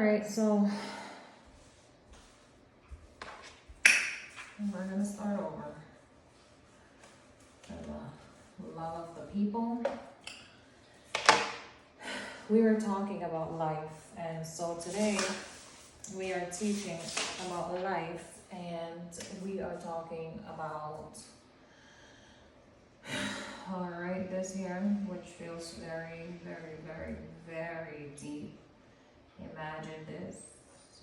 right, so we're gonna start over. For the love of the people. We were talking about life, and so today we are teaching about life, and we are talking about, all right, this here, which feels very, very, very, very deep. Imagine this,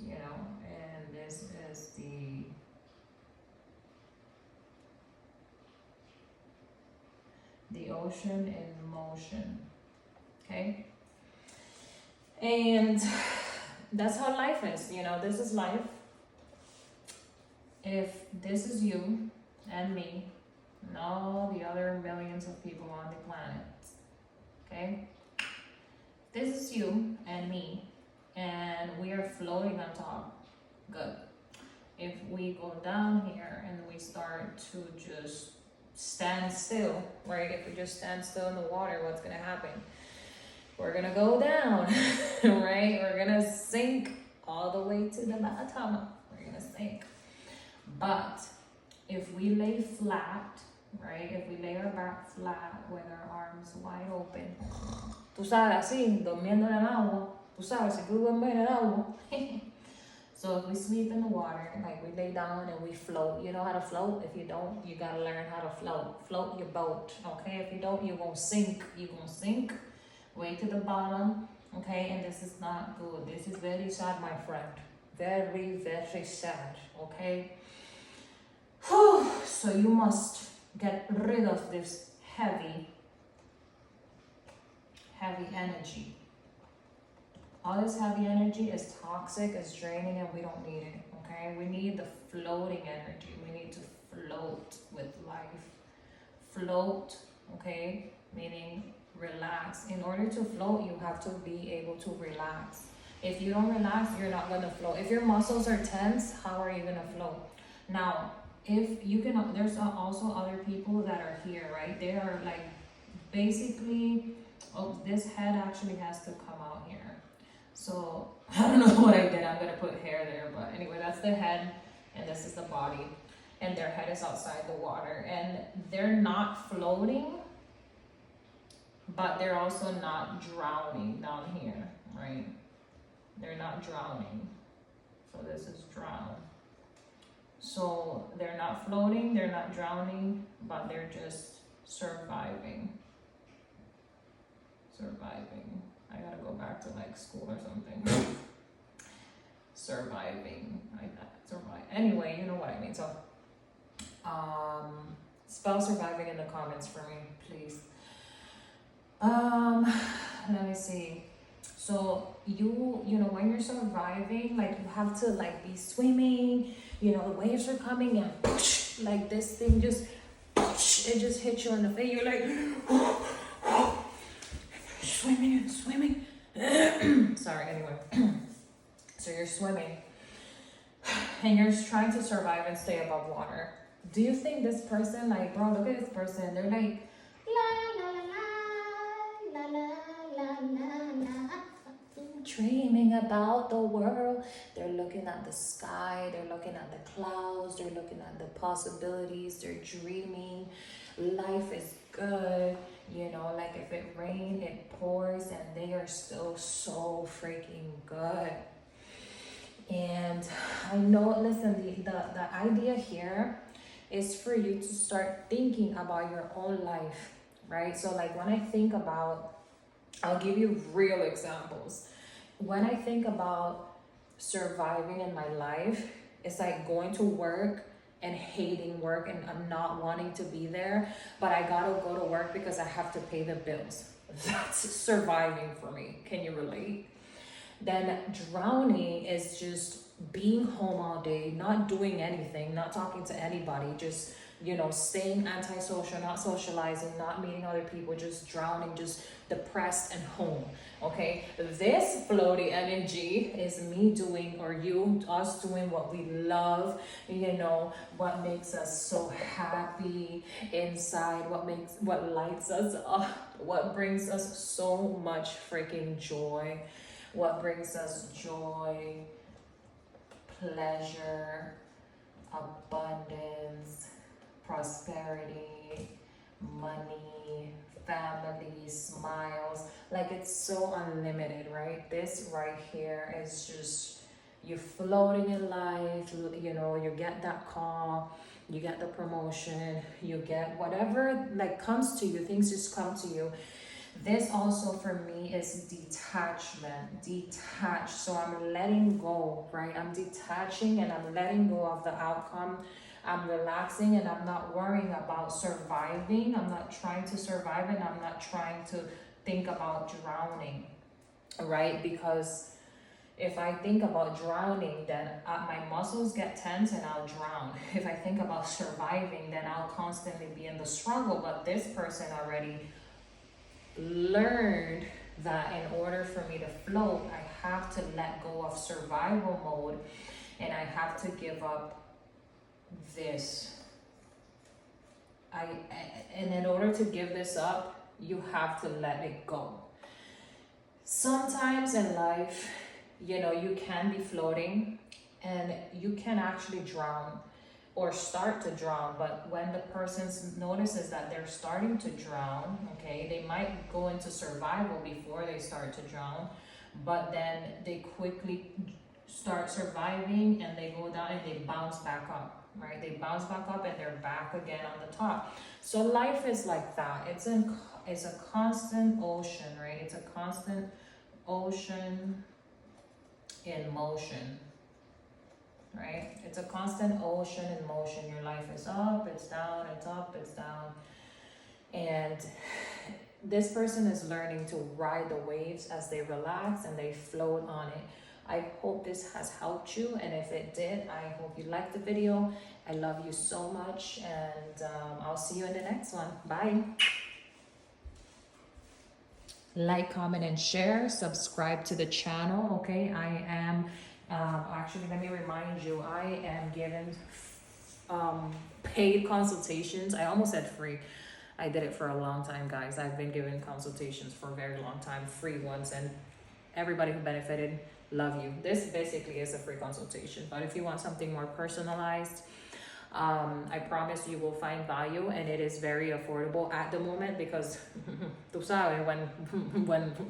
you know, and this is the ocean in motion, okay? And that's how life is, you know, this is life. If this is you and me and all the other millions of people on the planet, okay? This is you and me, and we are floating on top, good. If we go down here and we start to just stand still, right? If we just stand still in the water, what's gonna happen? We're gonna go down, right? We're gonna sink all the way to the bottom. We're gonna sink. But if we lay flat, right? If we lay our back flat with our arms wide open, tú sabes, así, durmiendo en el agua, tú sabes, si tú duermes en el agua. So if we sleep in the water, like we lay down and we float, you know how to float? If you don't, you gotta learn how to float. Float your boat, okay? If you don't, you're gonna sink. You're gonna sink way to the bottom, okay? And this is not good. This is very sad, my friend. Very, very sad, okay? Whew. So you must get rid of this heavy energy. All this heavy energy is toxic, it's draining, and we don't need it, okay? We need the floating energy. We need to float with life. Float, okay? Meaning relax. In order to float, you have to be able to relax. If you don't relax, you're not gonna float. If your muscles are tense, how are you gonna float? Now, if you can, there's also other people that are here, right? They are like, basically, oh, this head actually has to come out here. So, I don't know what I did. I'm gonna put hair there, but anyway, that's the head, and this is the body. And their head is outside the water. And they're not floating, but they're also not drowning down here, right? They're not drowning. So this is drown. So they're not floating, they're not drowning, but they're just surviving. Surviving. I gotta go back to like school or something. Surviving. Survive. Anyway, you know what I mean. So, spell surviving in the comments for me, please. Let me see. So you know, when you're surviving, like you have to like be swimming, you know, the waves are coming and push, like this thing just push, it just hits you in the face. You're like swimming and swimming. Sorry, anyway. So you're swimming and you're trying to survive and stay above water. Do you think this person, like, bro, look at this person, they're like la la la la la la la la, dreaming about the world. They're looking at the sky, they're looking at the clouds, they're looking at the possibilities, they're dreaming. Life is good, you know, like if it rains, it pours, and they are still so freaking good. And I know, listen, the idea here is for you to start thinking about your own life, right? So like when I think about, I'll give you real examples. When I think about surviving in my life, it's like going to work and hating work and I'm not wanting to be there, but I gotta go to work because I have to pay the bills. That's surviving for me. Can you relate? Then drowning is just being home all day, not doing anything, not talking to anybody, just, you know, staying antisocial, not socializing, not meeting other people, just drowning, just depressed and home, okay? This floaty energy is me doing, or you, us doing what we love, you know, what makes us so happy inside, what lights us up, what brings us so much freaking joy. what brings us joy, pleasure, abundance, prosperity, money, family, smiles. Like, it's so unlimited, right? This right here is just, you're floating in life. You know, you get that call, you get the promotion, you get whatever like comes to you, things just come to you. This also for me is detachment, detached. So I'm letting go, right? I'm detaching and I'm letting go of the outcome. I'm relaxing and I'm not worrying about surviving. I'm not trying to survive and I'm not trying to think about drowning, right? Because if I think about drowning, then my muscles get tense and I'll drown. If I think about surviving, then I'll constantly be in the struggle. But this person already learned that in order for me to float, I have to let go of survival mode and I have to give up this. And in order to give this up, you have to let it go. Sometimes in life, you know, you can be floating and you can actually drown or start to drown, but when the person notices that they're starting to drown, okay, they might go into survival before they start to drown, but then they quickly start surviving and they go down and they bounce back up, right? They bounce back up and they're back again on the top. So life is like that. It's a constant ocean, right? It's a constant ocean in motion, right? It's a constant ocean in motion. Your life is up, it's down, it's up, it's down. And this person is learning to ride the waves as they relax and they float on it. I hope this has helped you, and if it did, I hope you liked the video. I love you so much, and I'll see you in the next one. Bye. Like, comment, and share. Subscribe to the channel, okay? I am, actually, let me remind you, I am giving paid consultations. I almost said free. I did it for a long time, guys. I've been giving consultations for a very long time, free ones, and everybody who benefited, love you. This basically is a free consultation, but if you want something more personalized, I promise you will find value, and it is very affordable at the moment because tú sabes,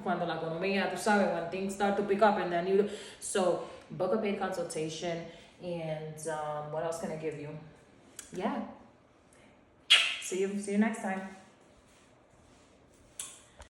cuando la economía, tú sabes, when things start to pick up and then you, so book a paid consultation. And what else can I give you? Yeah. See you next time.